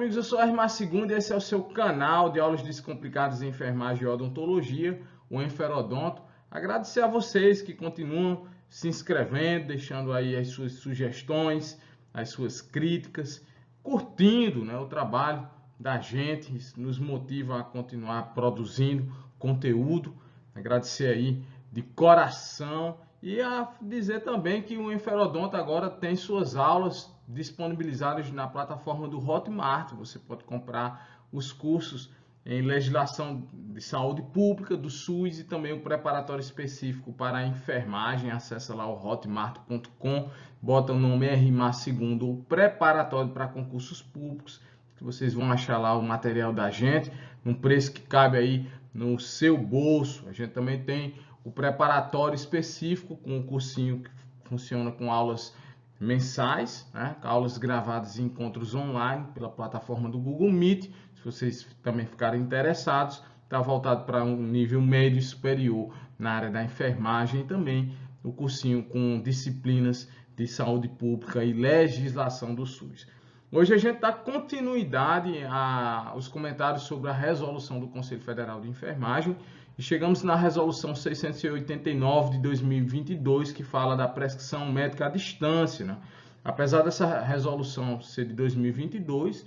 amigos, eu sou Armar Segundo e esse é o seu canal de aulas descomplicadas em enfermagem e odontologia, o Enferodonto. Agradecer a vocês que continuam se inscrevendo, deixando aí as suas sugestões, as suas críticas, curtindo, né, o trabalho da gente, isso nos motiva a continuar produzindo conteúdo. Agradecer aí de coração e a dizer também que o Enferodonto agora tem suas aulas disponibilizadas na plataforma do Hotmart. Você pode comprar os cursos em legislação de saúde pública, do SUS e também o preparatório específico para a enfermagem. Acesse lá o hotmart.com, bota o nome RMA Segundo, o preparatório para concursos públicos, que vocês vão achar lá o material da gente, num preço que cabe aí no seu bolso. A gente também tem o preparatório específico com um cursinho que funciona com aulas mensais, né? Aulas gravadas e encontros online pela plataforma do Google Meet. Se vocês também ficarem interessados, está voltado para um nível médio e superior na área da enfermagem e também o cursinho com disciplinas de saúde pública e legislação do SUS. Hoje a gente dá continuidade aos comentários sobre a resolução do Conselho Federal de Enfermagem e chegamos na resolução 689 de 2022, que fala da prescrição médica à distância, né? Apesar dessa resolução ser de 2022,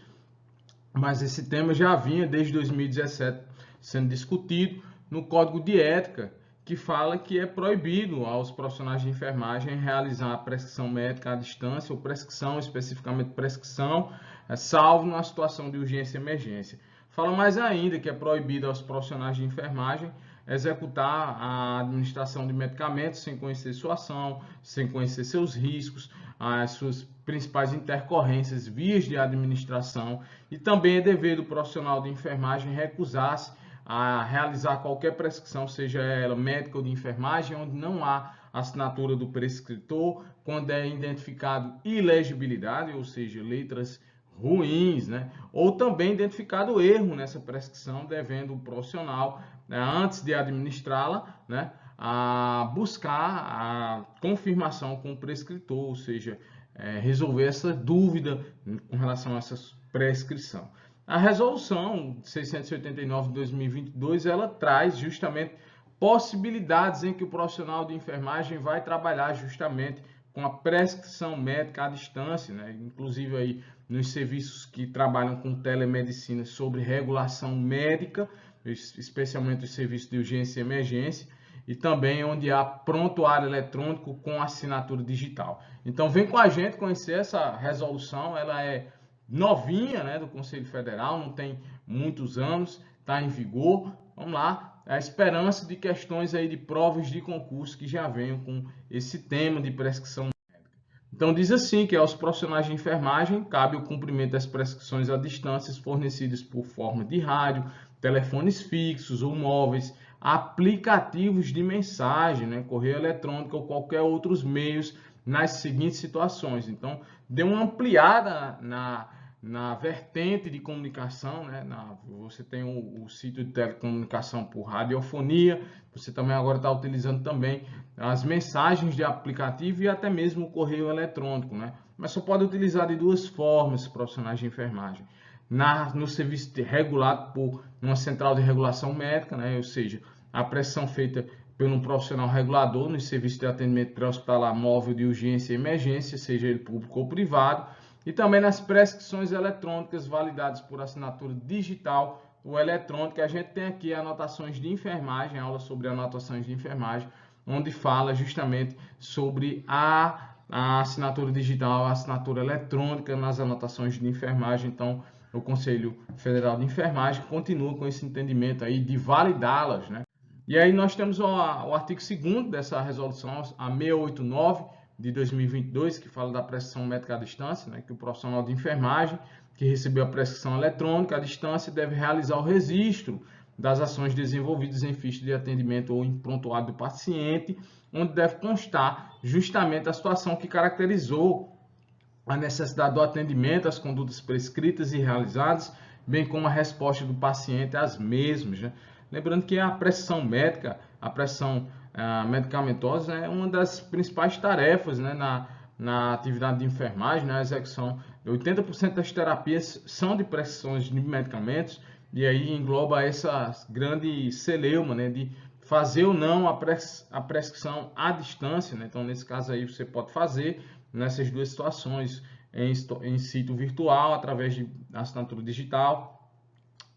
mas esse tema já vinha desde 2017 sendo discutido no Código de Ética, que fala que é proibido aos profissionais de enfermagem realizar a prescrição médica à distância, ou prescrição, especificamente prescrição, salvo numa situação de urgência e emergência. Fala mais ainda que é proibido aos profissionais de enfermagem executar a administração de medicamentos sem conhecer sua ação, sem conhecer seus riscos, as suas principais intercorrências, vias de administração, e também é dever do profissional de enfermagem recusar-se a realizar qualquer prescrição, seja ela médica ou de enfermagem, onde não há assinatura do prescritor, quando é identificado ilegibilidade, ou seja, letras ruins, né? Ou também identificado erro nessa prescrição, devendo o profissional, né, antes de administrá-la, né, a buscar a confirmação com o prescritor, ou seja, resolver essa dúvida com relação a essa prescrição. A resolução 689 de 2022, ela traz justamente possibilidades em que o profissional de enfermagem vai trabalhar justamente com a prescrição médica à distância, né? Inclusive aí nos serviços que trabalham com telemedicina sobre regulação médica, especialmente os serviços de urgência e emergência, e também onde há prontuário eletrônico com assinatura digital. Então vem com a gente conhecer essa resolução, ela é novinha, né, do Conselho Federal, não tem muitos anos, está em vigor. Vamos lá, a esperança de questões aí de provas de concurso que já venham com esse tema de prescrição médica. Então diz assim que aos profissionais de enfermagem cabe o cumprimento das prescrições à distância fornecidas por forma de rádio, telefones fixos ou móveis, aplicativos de mensagem, né, correio eletrônico ou qualquer outros meios nas seguintes situações. Então, deu uma ampliada na vertente de comunicação, né? Você tem o sítio de telecomunicação por radiofonia, você também agora está utilizando também as mensagens de aplicativo e até mesmo o correio eletrônico, né? Mas só pode utilizar de duas formas, profissionais de enfermagem. No serviço regulado por uma central de regulação médica, né? Ou seja, a pressão feita por um profissional regulador nos serviços de atendimento pré-hospitalar móvel de urgência e emergência, seja ele público ou privado, e também nas prescrições eletrônicas validadas por assinatura digital ou eletrônica. A gente tem aqui anotações de enfermagem, aula sobre anotações de enfermagem, onde fala justamente sobre a assinatura digital, a assinatura eletrônica nas anotações de enfermagem. Então, o Conselho Federal de Enfermagem continua com esse entendimento aí de validá-las, né? E aí nós temos o artigo 2º dessa resolução, a 689 de 2022, que fala da prescrição médica à distância, né, que o profissional de enfermagem que recebeu a prescrição eletrônica à distância deve realizar o registro das ações desenvolvidas em ficha de atendimento ou em prontuário do paciente, onde deve constar justamente a situação que caracterizou a necessidade do atendimento, as condutas prescritas e realizadas, bem como a resposta do paciente às mesmas, né? Lembrando que a prescrição médica, a prescrição medicamentosa é uma das principais tarefas, né, na atividade de enfermagem, na execução 80% das terapias são de prescrições de medicamentos, e aí engloba essa grande celeuma, né, de fazer ou não a prescrição à distância, né? Então, nesse caso aí, você pode fazer nessas duas situações, em sítio virtual, através de assinatura digital,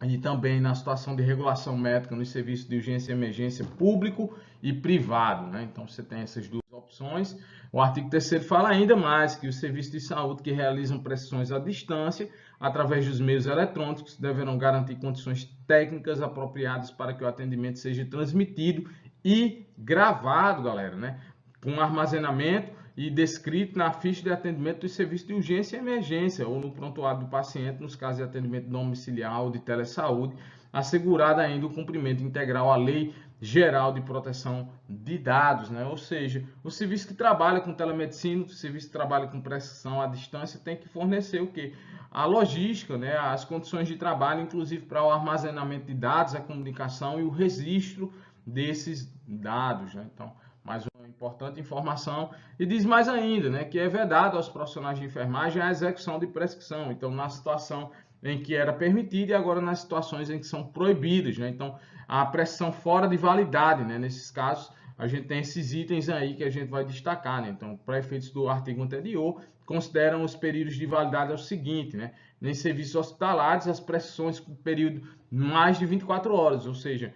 e também na situação de regulação médica nos serviços de urgência e emergência público e privado, né? Então, você tem essas duas opções. O artigo 3º fala ainda mais que os serviços de saúde que realizam prescrições à distância, através dos meios eletrônicos, deverão garantir condições técnicas apropriadas para que o atendimento seja transmitido e gravado, galera, né? Com armazenamento e descrito na ficha de atendimento dos serviços de urgência e emergência ou no prontuário do paciente, nos casos de atendimento domiciliar ou de telesaúde, assegurado ainda o cumprimento integral à Lei Geral de Proteção de Dados, né? Ou seja, o serviço que trabalha com telemedicina, o serviço que trabalha com prescrição à distância tem que fornecer o quê? A logística, né? As condições de trabalho, inclusive para o armazenamento de dados, a comunicação e o registro desses dados, né? Então, mais uma importante informação, e diz mais ainda, né, que é vedado aos profissionais de enfermagem a execução de prescrição, então na situação em que era permitida e agora nas situações em que são proibidas, né? Então a prescrição fora de validade, né, nesses casos a gente tem esses itens aí que a gente vai destacar, né? Então, para efeitos do artigo anterior, consideram os períodos de validade o seguinte, né? Em serviços hospitalares, as prescrições com período mais de 24 horas, ou seja,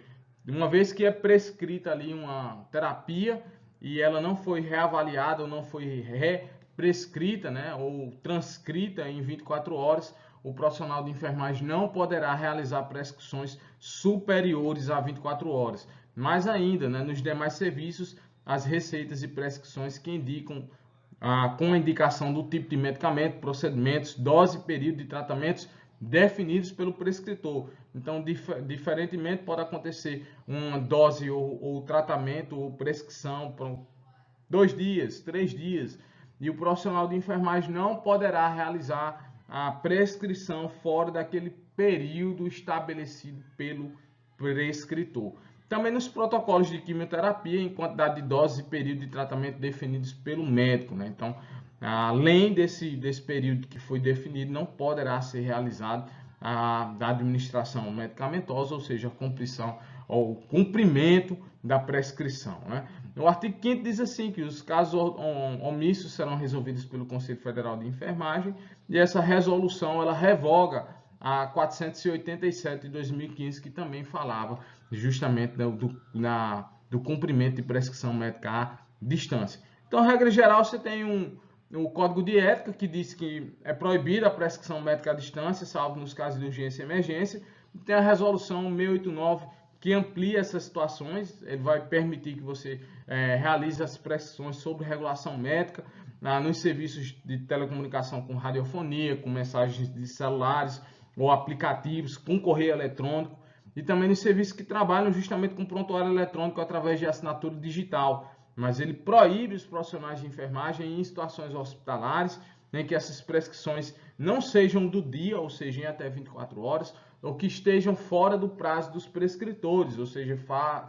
uma vez que é prescrita ali uma terapia e ela não foi reavaliada ou não foi represcrita, né, ou transcrita em 24 horas, o profissional de enfermagem não poderá realizar prescrições superiores a 24 horas. Mais ainda, né, nos demais serviços, as receitas e prescrições que indicam, com a indicação do tipo de medicamento, procedimentos, dose e período de tratamentos definidos pelo prescritor. Então, diferentemente, pode acontecer uma dose ou tratamento ou prescrição por 2 dias, 3 dias, e o profissional de enfermagem não poderá realizar a prescrição fora daquele período estabelecido pelo prescritor. Também nos protocolos de quimioterapia, em quantidade de doses e período de tratamento definidos pelo médico, né? Então, além desse período que foi definido, não poderá ser realizado a administração medicamentosa, ou seja, a cumprição ou cumprimento da prescrição, né? O artigo 5º diz assim que os casos omissos serão resolvidos pelo Conselho Federal de Enfermagem, e essa resolução ela revoga a 487 de 2015, que também falava justamente do cumprimento de prescrição médica à distância. Então, regra geral, você tem o Código de Ética, que diz que é proibida a prescrição médica à distância, salvo nos casos de urgência e emergência. E tem a Resolução 689, que amplia essas situações. Ele vai permitir que você realize as prescrições sobre regulação médica nos serviços de telecomunicação com radiofonia, com mensagens de celulares ou aplicativos, com correio eletrônico, e também nos serviços que trabalham justamente com prontuário eletrônico através de assinatura digital. Mas ele proíbe os profissionais de enfermagem em situações hospitalares em que essas prescrições não sejam do dia, ou seja, em até 24 horas, ou que estejam fora do prazo dos prescritores, ou seja,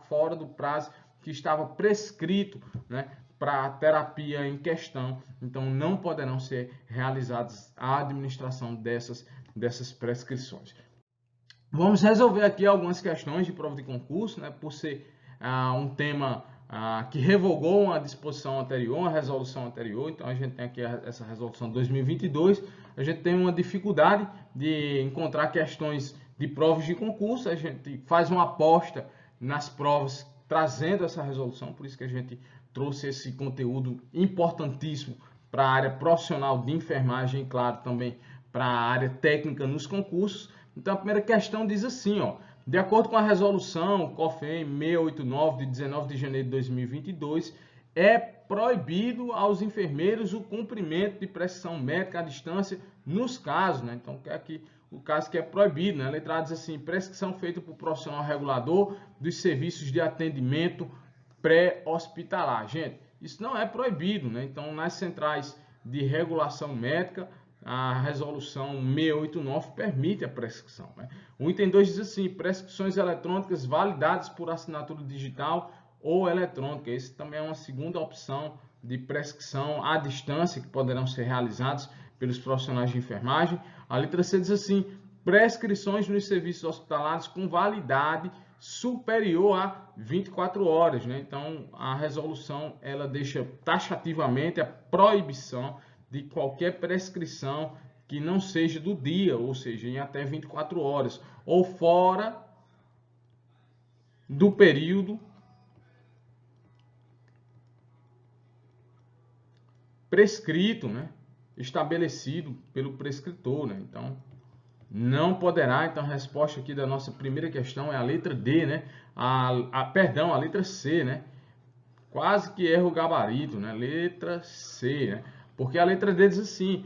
fora do prazo que estava prescrito, né, para a terapia em questão. Então, não poderão ser realizadas a administração dessas prescrições. Vamos resolver aqui algumas questões de prova de concurso, né, por ser um tema que revogou uma disposição anterior, uma resolução anterior. Então, a gente tem aqui essa resolução 2022. A gente tem uma dificuldade de encontrar questões de provas de concurso. A gente faz uma aposta nas provas trazendo essa resolução, por isso que a gente trouxe esse conteúdo importantíssimo para a área profissional de enfermagem e, claro, também para a área técnica nos concursos. Então, a primeira questão diz assim, ó: de acordo com a resolução COFEM 689, de 19 de janeiro de 2022, é proibido aos enfermeiros o cumprimento de prescrição médica à distância nos casos, né? Então, aqui o caso que é proibido, né? A letra A diz assim: prescrição feita por profissional regulador dos serviços de atendimento pré-hospitalar. Gente, isso não é proibido, né? Então, nas centrais de regulação médica, a resolução 689 permite a prescrição, né? O item 2 diz assim: prescrições eletrônicas validadas por assinatura digital ou eletrônica. Esse também é uma segunda opção de prescrição à distância que poderão ser realizados pelos profissionais de enfermagem. A letra C diz assim: prescrições nos serviços hospitalares com validade superior a 24 horas, né? Então, a resolução ela deixa taxativamente a proibição de qualquer prescrição que não seja do dia, ou seja, em até 24 horas, ou fora do período prescrito, né? Estabelecido pelo prescritor, né? Então, não poderá. Então, a resposta aqui da nossa primeira questão é a letra D, né? Perdão, a letra C, né? Quase que erro o gabarito, né? Letra C, né? Porque a letra D diz assim: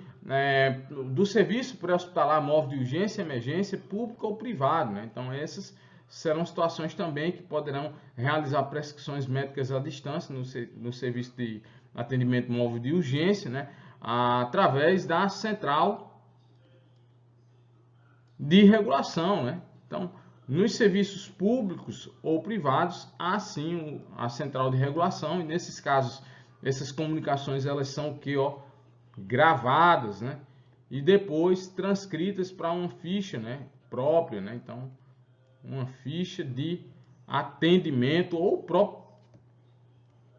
do serviço pré-hospitalar móvel de urgência e emergência, público ou privado, né? Então, essas serão situações também que poderão realizar prescrições médicas à distância no serviço de atendimento móvel de urgência, né? Através da central de regulação, né? Então, nos serviços públicos ou privados, há sim a central de regulação, e nesses casos, essas comunicações elas são o que, ó, gravadas, né? E depois transcritas para uma ficha, né, própria, né? Então, uma ficha de atendimento ou próprio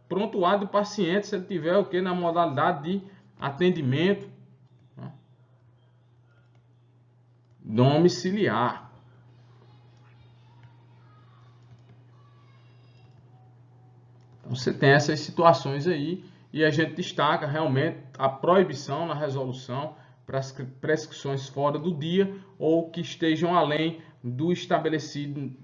prontuário do paciente, se ele tiver o que na modalidade de atendimento, né, domiciliar. Então, você tem essas situações aí e a gente destaca realmente a proibição na resolução para as prescrições fora do dia ou que estejam além do estabelecido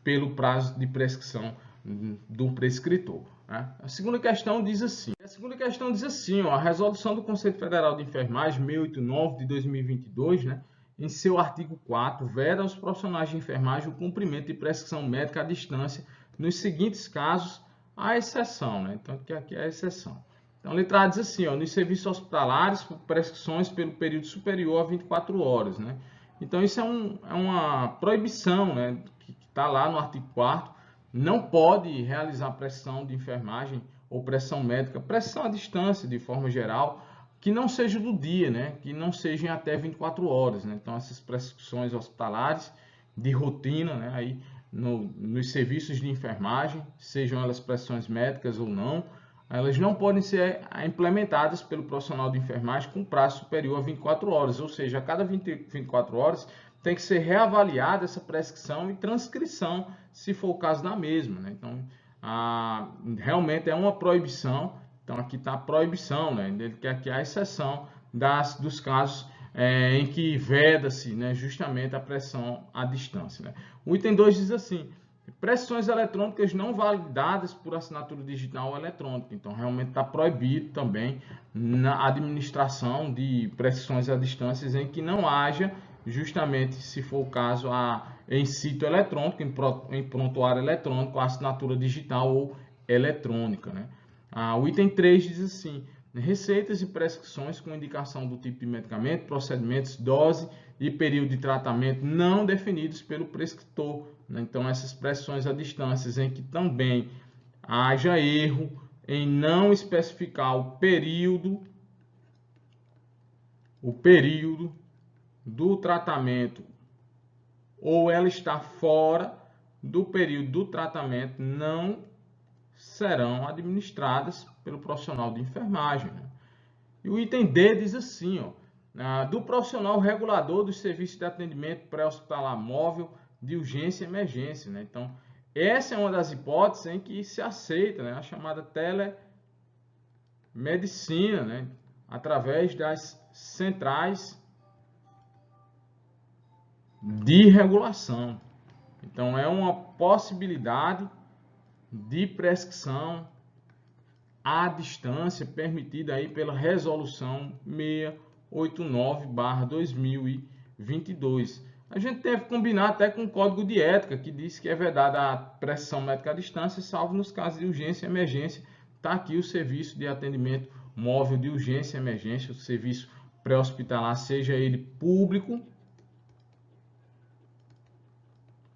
pelo prazo de prescrição do prescritor, né? A segunda questão diz assim: ó, a resolução do Conselho Federal de Enfermagem 689 de 2022, né, em seu artigo 4, veda aos profissionais de enfermagem o cumprimento de prescrição médica à distância nos seguintes casos, à exceção, né? Então, aqui é a exceção. Então, a letra A diz assim, ó, nos serviços hospitalares, prescrições pelo período superior a 24 horas, né? Então, isso é uma proibição, né, que está lá no artigo 4º, não pode realizar prescrição de enfermagem ou prescrição médica, prescrição à distância, de forma geral, que não seja do dia, né, que não sejam até 24 horas, né? Então, essas prescrições hospitalares de rotina, né, aí nos serviços de enfermagem, sejam elas prescrições médicas ou não, elas não podem ser implementadas pelo profissional de enfermagem com prazo superior a 24 horas, ou seja, a cada 24 horas tem que ser reavaliada essa prescrição e transcrição, se for o caso da mesma, né? Então, realmente é uma proibição. Então, aqui está a proibição, né? Ele quer que há exceção dos casos em que veda-se, né, justamente a prescrição à distância, né? O item 2 diz assim: prescrições eletrônicas não validadas por assinatura digital ou eletrônica. Então, realmente está proibido também na administração de prescrições à distância em que não haja, justamente, se for o caso, em sítio eletrônico, em prontuário eletrônico, a assinatura digital ou eletrônica, né? O item 3 diz assim: receitas e prescrições com indicação do tipo de medicamento, procedimentos, dose e período de tratamento não definidos pelo prescritor, né? Então, essas prescrições à distância em que também haja erro em não especificar o período do tratamento, ou ela está fora do período do tratamento, não serão administradas pelo profissional de enfermagem, né? E o item D diz assim, ó, do profissional regulador dos serviços de atendimento pré-hospitalar móvel de urgência e emergência, né? Então, essa é uma das hipóteses em que se aceita, né, a chamada telemedicina, né, através das centrais de regulação. Então, é uma possibilidade de prescrição à distância permitida aí pela resolução 689/2022. A gente deve combinar até com o Código de Ética, que diz que é vedada a prescrição médica à distância, salvo nos casos de urgência e emergência. Está aqui o serviço de atendimento móvel de urgência e emergência, o serviço pré-hospitalar, seja ele público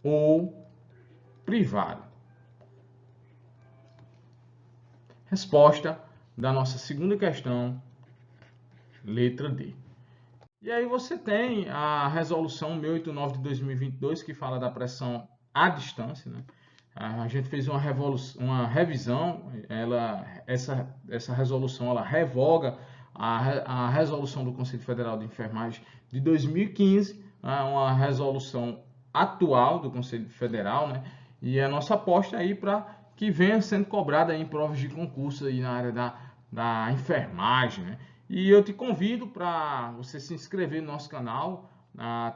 ou privado. Resposta da nossa segunda questão, letra D. E aí você tem a resolução 689 de 2022, que fala da pressão à distância, né? A gente fez uma revisão, essa resolução ela revoga a resolução do Conselho Federal de Enfermagem de 2015, uma resolução atual do Conselho Federal, né? E a nossa aposta aí para que venha sendo cobrada em provas de concurso aí na área da enfermagem, né? E eu te convido para você se inscrever no nosso canal,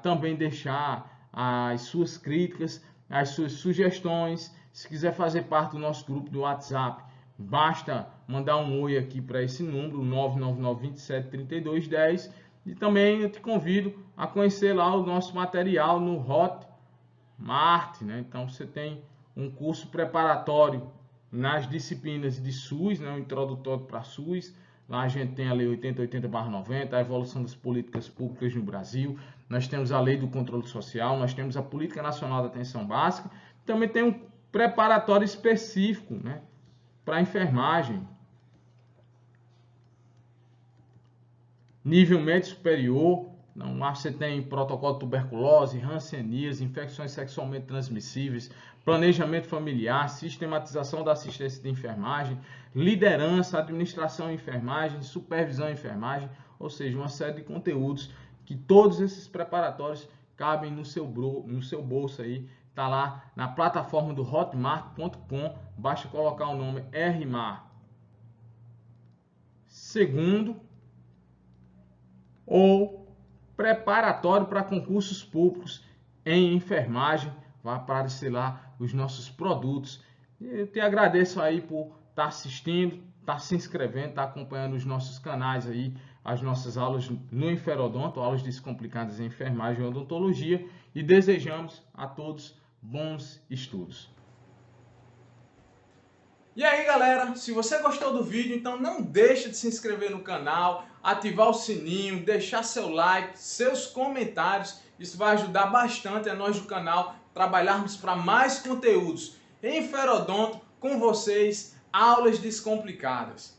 também deixar as suas críticas, as suas sugestões. Se quiser fazer parte do nosso grupo do WhatsApp, basta mandar um oi aqui para esse número, 999273210. E também eu te convido a conhecer lá o nosso material no Hotmart, né? Então você tem um curso preparatório nas disciplinas de SUS, né? O introdutório para SUS. Lá a gente tem a Lei 8080/90, a evolução das políticas públicas no Brasil. Nós temos a Lei do Controle Social, nós temos a Política Nacional da Atenção Básica. Também tem um preparatório específico, né, para enfermagem. Nível médio superior, lá você tem protocolo de tuberculose, hanseníase, infecções sexualmente transmissíveis, planejamento familiar, sistematização da assistência de enfermagem, liderança, administração em enfermagem, supervisão em enfermagem, ou seja, uma série de conteúdos que todos esses preparatórios cabem no seu bolso aí. Está lá na plataforma do hotmart.com, basta colocar o nome RMAR segundo ou preparatório para concursos públicos em enfermagem. Vai aparecer lá os nossos produtos. Eu te agradeço aí por estar assistindo, estar se inscrevendo, estar acompanhando os nossos canais aí, as nossas aulas no Inferodonto, aulas descomplicadas em enfermagem e odontologia, e desejamos a todos bons estudos. E aí galera, se você gostou do vídeo, então não deixa de se inscrever no canal, ativar o sininho, deixar seu like, seus comentários. Isso vai ajudar bastante a nós do canal trabalharmos para mais conteúdos em Inferodonto com vocês, aulas descomplicadas.